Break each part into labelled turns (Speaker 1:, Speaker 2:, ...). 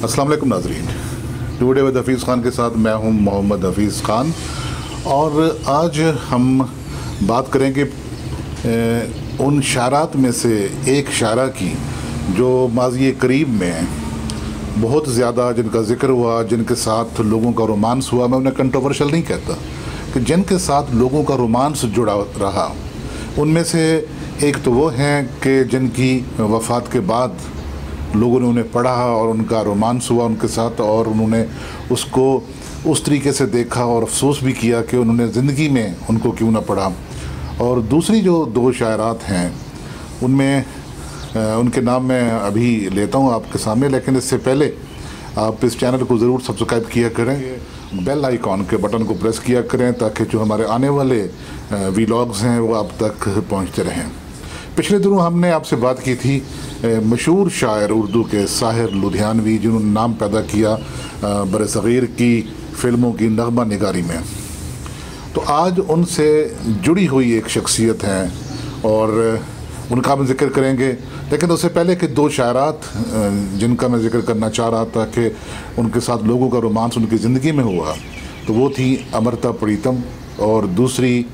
Speaker 1: अस्सलाम वालेकुम नाज़रीन। टुडे विद हफ़ीज़ ख़ान के साथ मैं हूं मोहम्मद हफ़ीज़ ख़ान और आज हम बात करेंगे उन शायरात में से एक शायरा की जो माज़ी करीब में बहुत ज़्यादा जिनका ज़िक्र हुआ, जिनके साथ लोगों का रोमांस हुआ। मैं उन्हें कंट्रोवर्शियल नहीं कहता, कि जिनके साथ लोगों का रोमांस जुड़ा रहा। उनमें से एक तो वो हैं कि जिनकी वफ़ात के बाद लोगों ने उन्हें पढ़ा और उनका रोमांस हुआ उनके साथ, और उन्होंने उसको उस तरीके से देखा और अफसोस भी किया कि उन्होंने ज़िंदगी में उनको क्यों ना पढ़ा। और दूसरी जो दो शायरात हैं उनमें उनके नाम मैं अभी लेता हूँ आपके सामने, लेकिन इससे पहले आप इस चैनल को ज़रूर सब्सक्राइब किया करें, बेल आइकॉन के बटन को प्रेस किया करें ताकि जो हमारे आने वाले वीलॉग्स हैं वो आप तक पहुँचते रहें। पिछले दिनों हमने आपसे बात की थी मशहूर शायर उर्दू के साहिर लुधियानवी, जिन्होंने नाम पैदा किया बरसग़ीर की फ़िल्मों की नग़मा निगारी में। तो आज उनसे जुड़ी हुई एक शख्सियत हैं और उनका हम जिक्र करेंगे। लेकिन उससे पहले कि दो शायरात जिनका मैं जिक्र करना चाह रहा था कि उनके साथ लोगों का रोमांस उनकी ज़िंदगी में हुआ, तो वो थी अमृता प्रीतम और दूसरी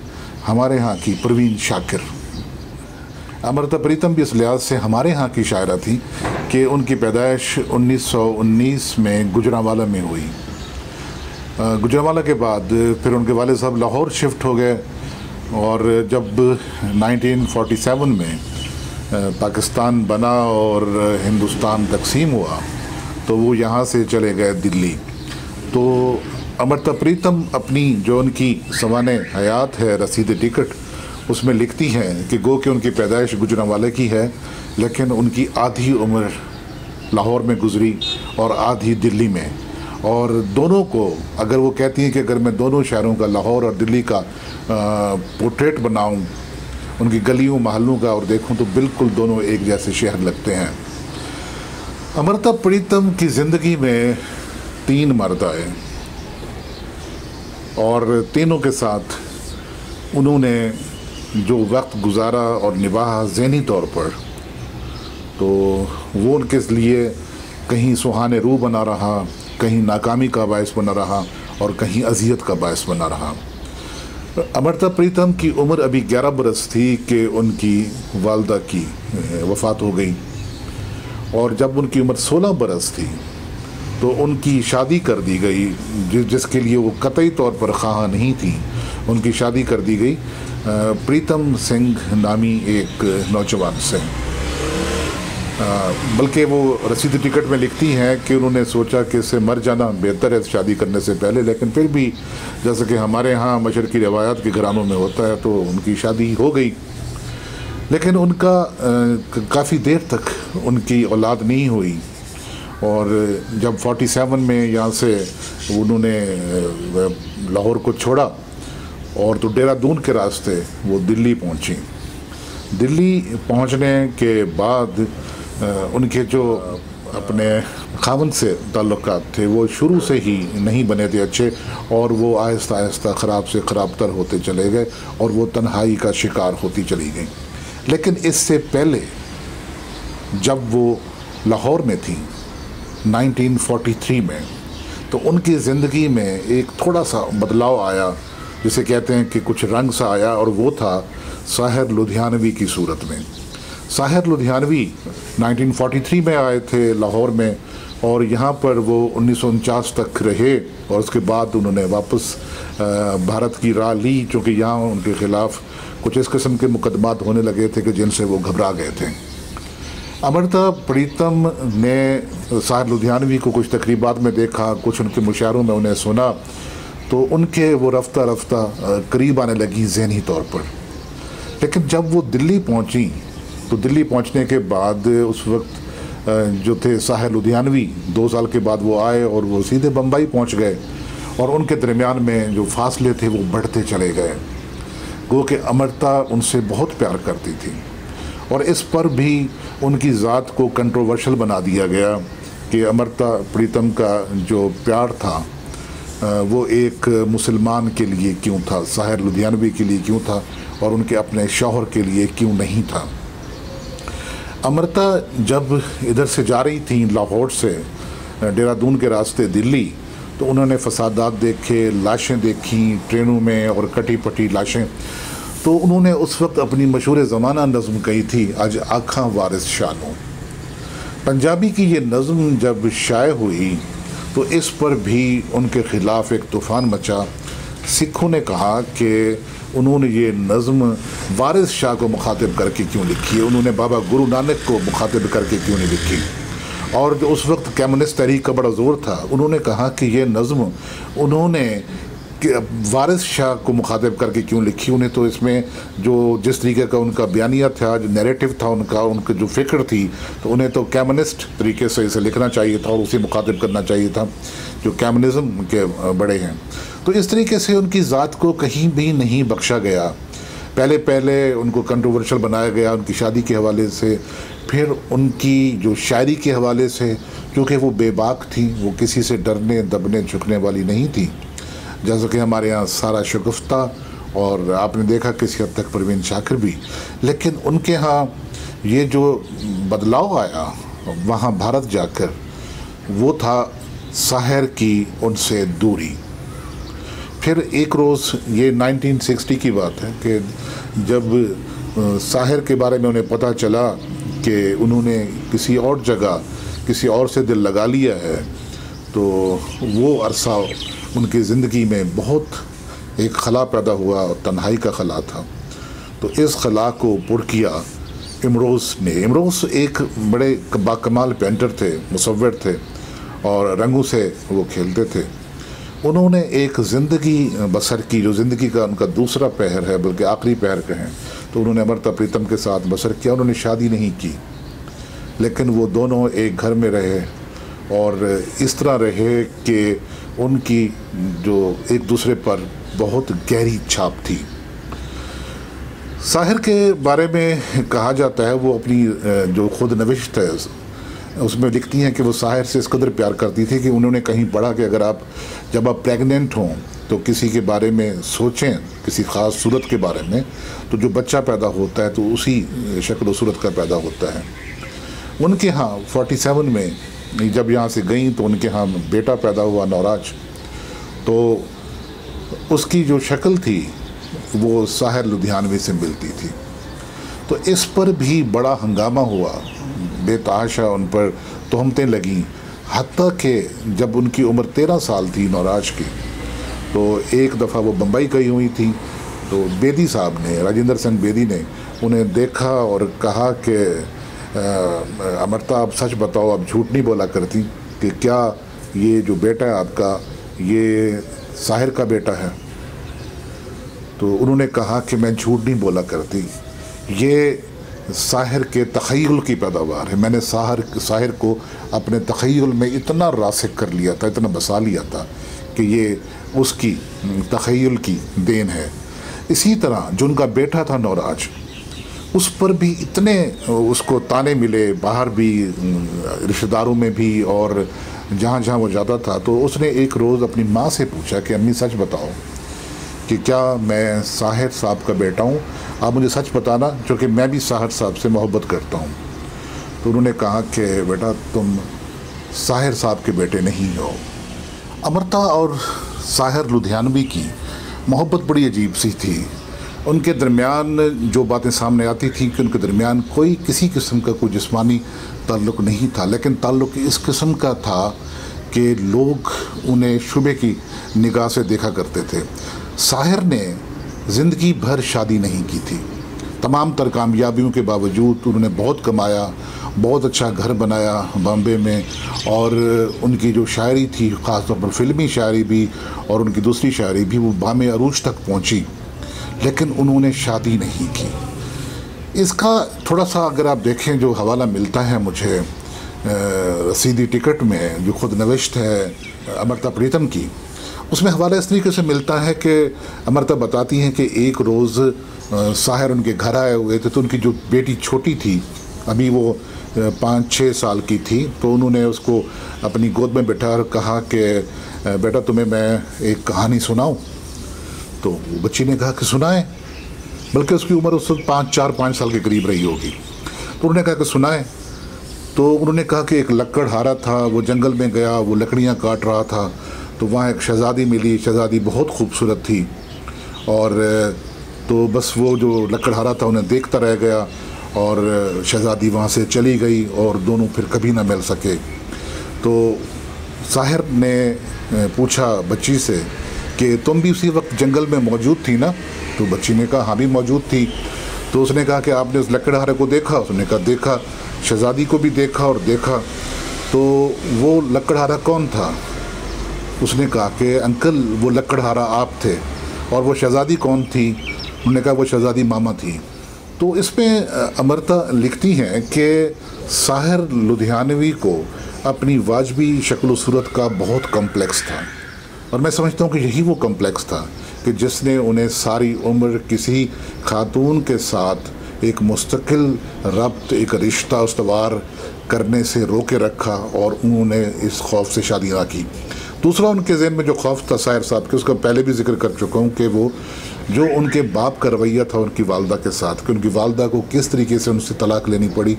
Speaker 1: हमारे यहाँ की परवीन शाकिर। अमृता प्रीतम भी इस लिहाज से हमारे यहाँ की शायरा थी कि उनकी पैदाइश 1919 में गुजरांवाला में हुई। गुजरांवाला के बाद फिर उनके वाले साहब लाहौर शिफ्ट हो गए, और जब 1947 में पाकिस्तान बना और हिंदुस्तान तकसीम हुआ तो वो यहाँ से चले गए दिल्ली। तो अमृता प्रीतम अपनी जो उनकी सवाने हयात है रसीद टिकट, उसमें लिखती हैं कि गो कि उनकी पैदाइश गुजरांवाले की है, लेकिन उनकी आधी उम्र लाहौर में गुजरी और आधी दिल्ली में। और दोनों को अगर वो कहती हैं कि अगर मैं दोनों शहरों का, लाहौर और दिल्ली का पोर्ट्रेट बनाऊं, उनकी गलियों महलों का, और देखूं तो बिल्कुल दोनों एक जैसे शहर लगते हैं। अमृता प्रीतम की ज़िंदगी में 3 मर्द आए और तीनों के साथ उन्होंने जो वक्त गुजारा और निभाया ज़हनी तौर पर, तो वो उनके लिए कहीं सुहाने रूह बना रहा, कहीं नाकामी का बायस बना रहा और कहीं अजियत का बायस बना रहा। अमृता प्रीतम की उम्र अभी 11 बरस थी कि उनकी वालदा की वफ़ात हो गई, और जब उनकी उम्र 16 बरस थी तो उनकी शादी कर दी गई, जिसके लिए वो कतई तौर पर ख़्वाह नहीं थी। उनकी शादी कर दी गई प्रीतम सिंह नामी एक नौजवान से। बल्कि वो रसीद टिकट में लिखती हैं कि उन्होंने सोचा कि इससे मर जाना बेहतर है शादी करने से पहले, लेकिन फिर भी जैसे कि हमारे यहाँ मशरक़ी रिवायात के घरानों में होता है तो उनकी शादी हो गई। लेकिन उनका काफ़ी देर तक उनकी औलाद नहीं हुई, और जब 47 में यहाँ से उन्होंने लाहौर को छोड़ा और तो देहरादून के रास्ते वो दिल्ली पहुँची। दिल्ली पहुँचने के बाद उनके जो अपने खावंद से ताल्लुकात थे वो शुरू से ही नहीं बने थे अच्छे, और वो आहिस्ता आहिस्ता ख़राब से ख़राब तर होते चले गए और वो तन्हाई का शिकार होती चली गई। लेकिन इससे पहले जब वो लाहौर में थी 1943 में, तो उनकी ज़िंदगी में एक थोड़ा सा बदलाव आया, जिसे कहते हैं कि कुछ रंग सा आया, और वो था साहिर लुधियानवी की सूरत में। साहिर लुधियानवी 1943 में आए थे लाहौर में, और यहाँ पर वो 1949 तक रहे, और उसके बाद उन्होंने वापस भारत की राह ली, चूँकि यहाँ उनके ख़िलाफ़ कुछ इस किस्म के मुकदमात होने लगे थे कि जिनसे वो घबरा गए थे। अमृता प्रीतम ने साहिर लुधियानवी को कुछ तकरीबात में देखा, कुछ उनके मुशायरों में उन्हें सुना, तो उनके वो रफ्ता रफ्ता करीब आने लगी ज़हनी तौर पर। लेकिन जब वो दिल्ली पहुंची, तो दिल्ली पहुंचने के बाद उस वक्त जो थे साहिर लुधियानवी 2 साल के बाद वो आए और वो सीधे बम्बई पहुंच गए, और उनके दरमियान में जो फासले थे वो बढ़ते चले गए। गो कि अमृता उनसे बहुत प्यार करती थी, और इस पर भी उनकी ज़ात को कंट्रोवर्शियल बना दिया गया कि अमृता प्रीतम का जो प्यार था वो एक मुसलमान के लिए क्यों था, साहिर लुधियानवी के लिए क्यों था, और उनके अपने शौहर के लिए क्यों नहीं था। अमृता जब इधर से जा रही थी लाहौर से, देहरादून के रास्ते दिल्ली, तो उन्होंने फसादात देखे, लाशें देखी ट्रेनों में और कटी पटी लाशें। तो उन्होंने उस वक्त अपनी मशहूर ज़माना नज़म कही थी, आज आँखां वारिस शानो। पंजाबी की ये नज़म जब शाये हुई तो इस पर भी उनके ख़िलाफ़ एक तूफ़ान मचा। सिखों ने कहा कि उन्होंने ये नज़म वारिस शाह को मुखातिब करके क्यों लिखी है, उन्होंने बाबा गुरु नानक को मुखातिब करके क्यों नहीं लिखी। और जो उस वक्त कम्युनिस्ट तहरीक का बड़ा ज़ोर था, उन्होंने कहा कि ये नज़म उन्होंने वारिस शाह को मुखातिब करके क्यों लिखी। उन्हें तो इसमें जो जिस तरीके का उनका बयानिया था, जो नैरेटिव था उनका, उनकी जो फ़िक्र थी, तो उन्हें तो कम्युनिस्ट तरीके से इसे लिखना चाहिए था और उसे मुखातिब करना चाहिए था जो कम्युनिज़म के बड़े हैं। तो इस तरीके से उनकी ज़ात को कहीं भी नहीं बख्शा गया। पहले उनको कंट्रोवर्शियल बनाया गया उनकी शादी के हवाले से, फिर उनकी जो शायरी के हवाले से, क्योंकि वो बेबाक थी, वो किसी से डरने दबने झुकने वाली नहीं थी, जैसा कि हमारे यहाँ सारा शगुफ्ता और आपने देखा किसी हद तक परवीन शाकिर भी। लेकिन उनके यहाँ ये जो बदलाव आया वहाँ भारत जाकर, वो था साहिर की उनसे दूरी। फिर एक रोज़, ये 1960 की बात है, कि जब साहिर के बारे में उन्हें पता चला कि उन्होंने किसी और जगह किसी और से दिल लगा लिया है, तो वो अरसा उनकी ज़िंदगी में बहुत एक खला पैदा हुआ और तन्हाई का खला था। तो इस खला को पुर किया इमरोज़ ने। इमरोज़ एक बड़े बाकमाल पेंटर थे, मुसव्विर थे और रंगों से वो खेलते थे। उन्होंने एक ज़िंदगी बसर की, जो ज़िंदगी का उनका दूसरा पहर है, बल्कि आखिरी पहर कहें, तो उन्होंने अमृता प्रीतम के साथ बसर किया। उन्होंने शादी नहीं की, लेकिन वो दोनों एक घर में रहे और इस तरह रहे कि उनकी जो एक दूसरे पर बहुत गहरी छाप थी। साहिर के बारे में कहा जाता है, वो अपनी जो खुद नविश्त है उसमें लिखती हैं कि वो साहिर से इस कदर प्यार करती थी कि उन्होंने कहीं पढ़ा कि अगर जब आप प्रेग्नेंट हों तो किसी के बारे में सोचें, किसी ख़ास सूरत के बारे में, तो जो बच्चा पैदा होता है तो उसी शक्ल सूरत का पैदा होता है। उनके यहाँ 47 में जब यहाँ से गई तो उनके यहाँ बेटा पैदा हुआ नौराज, तो उसकी जो शक्ल थी वो साहिर लुधियानवी से मिलती थी। तो इस पर भी बड़ा हंगामा हुआ, बेतहाशा उन पर तोहमतें लगीं, हत्ता कि जब उनकी उम्र 13 साल थी नौराज की, तो एक दफ़ा वो बम्बई गई हुई थी, तो बेदी साहब ने, राजेंद्र सिंह बेदी ने उन्हें देखा और कहा कि अमृता आप सच बताओ, आप झूठ नहीं बोला करती, कि क्या ये जो बेटा है आपका ये साहिर का बेटा है। तो उन्होंने कहा कि मैं झूठ नहीं बोला करती, ये साहिर के तख़य्युल की पैदावार है। मैंने साहिर को अपने तख़य्युल में इतना रासिक कर लिया था, इतना बसा लिया था कि ये उसकी तख़य्युल की देन है। इसी तरह जो उनका बेटा था नौराज, उस पर भी इतने उसको ताने मिले, बाहर भी, रिश्तेदारों में भी, और जहाँ जहाँ वो जाता था। तो उसने एक रोज़ अपनी माँ से पूछा कि अम्मी सच बताओ कि क्या मैं साहिर साहब का बेटा हूँ, आप मुझे सच बताना, क्योंकि मैं भी साहिर साहब से मोहब्बत करता हूँ। तो उन्होंने कहा कि बेटा तुम साहिर साहब के बेटे नहीं हो। अमृता और साहिर लुधियानवी की मोहब्बत बड़ी अजीब सी थी। उनके दरमियान जो बातें सामने आती थी कि उनके दरमियान कोई किसी किस्म का कोई जिस्मानी ताल्लुक़ नहीं था, लेकिन ताल्लुक़ इस किस्म का था कि लोग उन्हें शुबे की निगाह से देखा करते थे। साहिर ने ज़िंदगी भर शादी नहीं की थी, तमाम तर कामयाबियों के बावजूद उन्होंने बहुत कमाया, बहुत अच्छा घर बनाया बॉम्बे में, और उनकी जो शायरी थी, ख़ास तौर पर फ़िल्मी शायरी भी और उनकी दूसरी शायरी भी, वो बामे अरूज तक पहुंची, लेकिन उन्होंने शादी नहीं की। इसका थोड़ा सा अगर आप देखें, जो हवाला मिलता है मुझे रसीदी टिकट में, जो खुद नविश्त है अमृता प्रीतम की, उसमें हवाला इस तरीके से मिलता है कि अमृता बताती हैं कि एक रोज़ साहिर उनके घर आए हुए थे, तो उनकी जो बेटी छोटी थी, अभी वो 5-6 साल की थी, तो उन्होंने उसको अपनी गोद में बैठा और कहा कि बेटा तुम्हें मैं एक कहानी सुनाऊं। तो वो बच्ची ने कहा कि सुनाएं, बल्कि उसकी उम्र उस वक्त 4-5 साल के करीब रही होगी। तो उन्होंने कहा कि सुनाएं। तो उन्होंने कहा कि एक लकड़हारा था, वो जंगल में गया, वो लकड़ियाँ काट रहा था, तो वहाँ एक शहज़ादी मिली। शहज़ादी बहुत खूबसूरत थी और तो बस वो जो लकड़हारा था उन्हें देखता रह गया और शहज़ादी वहाँ से चली गई और दोनों फिर कभी ना मिल सके। तो साहिर ने पूछा बच्ची से कि तुम भी उसी वक्त जंगल में मौजूद थी ना? तो बच्ची ने कहा हाँ भी मौजूद थी। तो उसने कहा कि आपने उस लकड़हारे को देखा? उसने कहा देखा। शहज़ादी को भी देखा और देखा। तो वो लकड़हारा कौन था? उसने कहा कि अंकल वो लकड़हारा आप थे। और वो शहज़ादी कौन थी? उन्होंने कहा वो शहज़ादी मामा थी। तो इसमें अमृता लिखती हैं कि साहिर लुधियानवी को अपनी वाजबी शक्ल सूरत का बहुत कम्प्लेक्स था और मैं समझता हूँ कि यही वो कम्प्लेक्स था कि जिसने उन्हें सारी उम्र किसी खातून के साथ एक मुस्तकिल रब्त, एक रिश्ता उस्तवार करने से रोके रखा और उन्होंने इस खौफ से शादी ना की। दूसरा उनके ज़हन में जो खौफ था साहिर साहब के, उसका पहले भी जिक्र कर चुका हूँ कि वो जो उनके बाप का रवैया था उनकी वालदा के साथ, कि उनकी वालदा को किस तरीके से उनसे तलाक लेनी पड़ी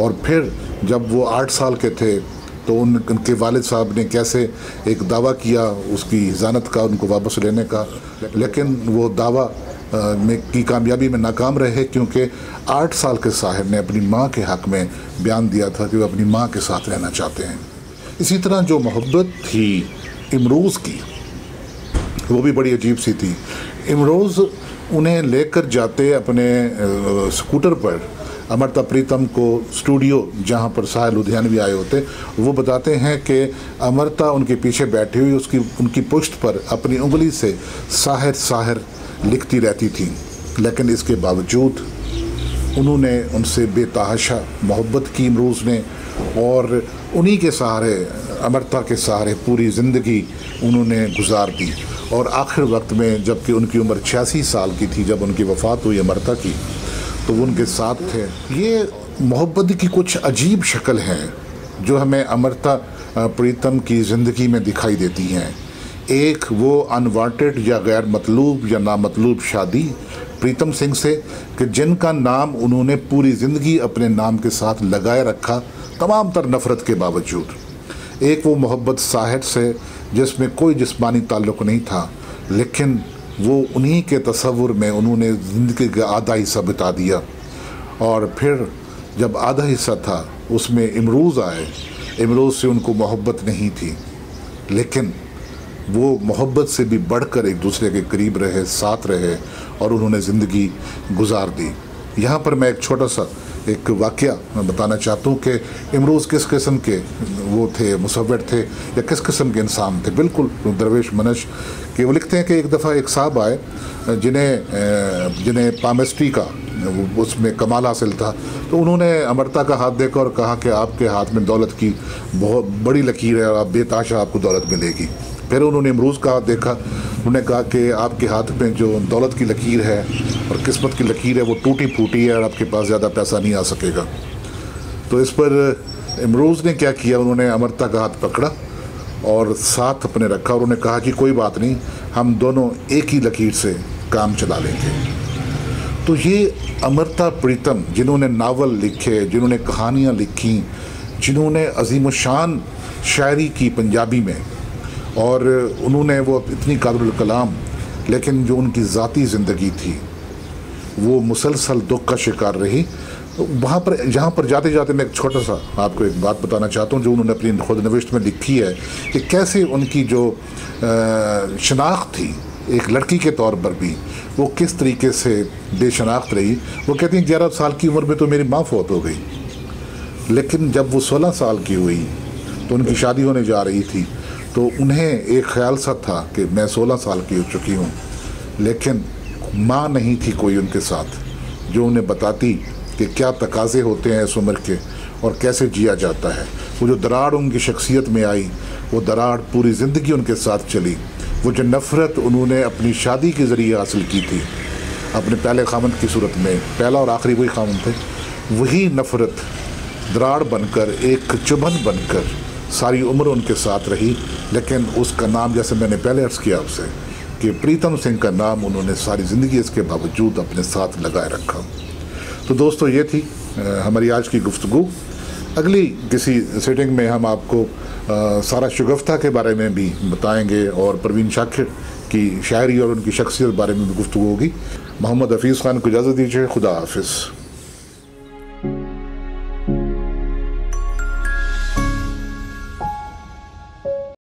Speaker 1: और फिर जब वो 8 साल के थे तो उनके वालिद साहब ने कैसे एक दावा किया उसकी हिजानत का, उनको वापस लेने का, लेकिन वो दावा में की कामयाबी में नाकाम रहे क्योंकि 8 साल के साहिर ने अपनी माँ के हक़ में बयान दिया था कि वो अपनी माँ के साथ रहना चाहते हैं। इसी तरह जो मोहब्बत थी इमरोज़ की, वो भी बड़ी अजीब सी थी। इमरोज़ उन्हें लेकर जाते अपने स्कूटर पर अमृता प्रीतम को स्टूडियो जहाँ पर साहिर लुधियानवी आए होते, वो बताते हैं कि अमृता उनके पीछे बैठी हुई उनकी पुश्त पर अपनी उंगली से साहिर साहिर लिखती रहती थी, लेकिन इसके बावजूद उन्होंने उनसे बेतहाशा मोहब्बत की इमरोज़ ने और उन्हीं के सहारे, अमृता के सहारे पूरी ज़िंदगी उन्होंने गुजार दी। और आखिर वक्त में जबकि उनकी उम्र 86 साल की थी जब उनकी वफ़ात हुई अमृता की, तो वो उनके साथ थे। ये मोहब्बत की कुछ अजीब शक्ल हैं जो हमें अमृता प्रीतम की ज़िंदगी में दिखाई देती हैं। एक वो अनवांटेड या गैर मतलूब या नामतलूब शादी प्रीतम सिंह से कि जिनका नाम उन्होंने पूरी ज़िंदगी अपने नाम के साथ लगाए रखा तमाम तर नफ़रत के बावजूद। एक वो मोहब्बत साहिर से जिसमें कोई जिस्मानी ताल्लुक़ नहीं था, लेकिन वो उन्हीं के तसव्वुर में उन्होंने ज़िंदगी का आधा हिस्सा बिता दिया। और फिर जब आधा हिस्सा था उसमें इमरोज़ आए। इमरोज़ से उनको मोहब्बत नहीं थी, लेकिन वो मोहब्बत से भी बढ़कर एक दूसरे के करीब रहे, साथ रहे और उन्होंने ज़िंदगी गुजार दी। यहाँ पर मैं एक छोटा सा एक वाक़या मैं बताना चाहता हूँ कि इमरोज़ किस किस्म के वो थे, मुसव्विर थे या किस किस्म के इंसान थे, बिल्कुल दरवेश मनश के। वो लिखते हैं कि एक दफ़ा एक साहब आए जिन्हें पामेस्ट्री का उसमें कमाल हासिल था, तो उन्होंने अमृता का हाथ देखा और कहा कि आपके हाथ में दौलत की बहुत बड़ी लकीर है और आप बेताशा आपको दौलत मिलेगी। फिर उन्होंने इमरोज़ का हाथ देखा, उन्होंने कहा कि आपके हाथ में जो दौलत की लकीर है और किस्मत की लकीर है वो टूटी फूटी है और आपके पास ज़्यादा पैसा नहीं आ सकेगा। तो इस पर इमरोज़ ने क्या किया, उन्होंने अमृता का हाथ पकड़ा और साथ अपने रखा और उन्होंने कहा कि कोई बात नहीं, हम दोनों एक ही लकीर से काम चला लेंगे। तो ये अमृता प्रीतम जिन्होंने नावल लिखे, जिन्होंने कहानियाँ लिखी, जिन्होंने अजीमुशान शायरी की पंजाबी में, और उन्होंने वो इतनी काबिल कलाम, लेकिन जो उनकी ज़ाती ज़िंदगी थी वो मुसलसल दुख का शिकार रही। तो वहाँ पर जहाँ पर जाते जाते मैं एक छोटा सा आपको एक बात बताना चाहता हूँ जो उन्होंने अपनी खुद नविश्त में लिखी है कि कैसे उनकी जो शनाख्त थी एक लड़की के तौर पर भी वो किस तरीके से बेशनाख्त रही। वो कहती हैं 11 साल की उम्र में तो मेरी माँ फौत हो गई, लेकिन जब वो 16 साल की हुई तो उनकी शादी होने जा रही थी, तो उन्हें एक ख्याल सा था कि मैं 16 साल की हो चुकी हूँ, लेकिन माँ नहीं थी कोई उनके साथ जो उन्हें बताती कि क्या तकाज़े होते हैं इस उम्र के और कैसे जिया जाता है। वो जो दरार उनकी शख्सियत में आई, वो दरार पूरी ज़िंदगी उनके साथ चली। वो जो नफ़रत उन्होंने अपनी शादी के ज़रिए हासिल की थी अपने पहले खामद की सूरत में, पहला और आखिरी वही खामद थे, वही नफ़रत दरार बनकर एक चुभन बनकर सारी उम्र उनके साथ रही। लेकिन उसका नाम, जैसे मैंने पहले अर्ज़ किया आपसे कि प्रीतम सिंह का नाम उन्होंने सारी ज़िंदगी इसके बावजूद अपने साथ लगाए रखा। तो दोस्तों ये थी हमारी आज की गुफ्तगू। अगली किसी सिटिंग में हम आपको सारा शुगफ्ता के बारे में भी बताएंगे और परवीन शाकिर की शायरी और उनकी शख्सियत बारे में भी गुफ्तगू होगी। मोहम्मद हफीज़ खान को इजाज़त दीजिए। खुदा हाफिज़।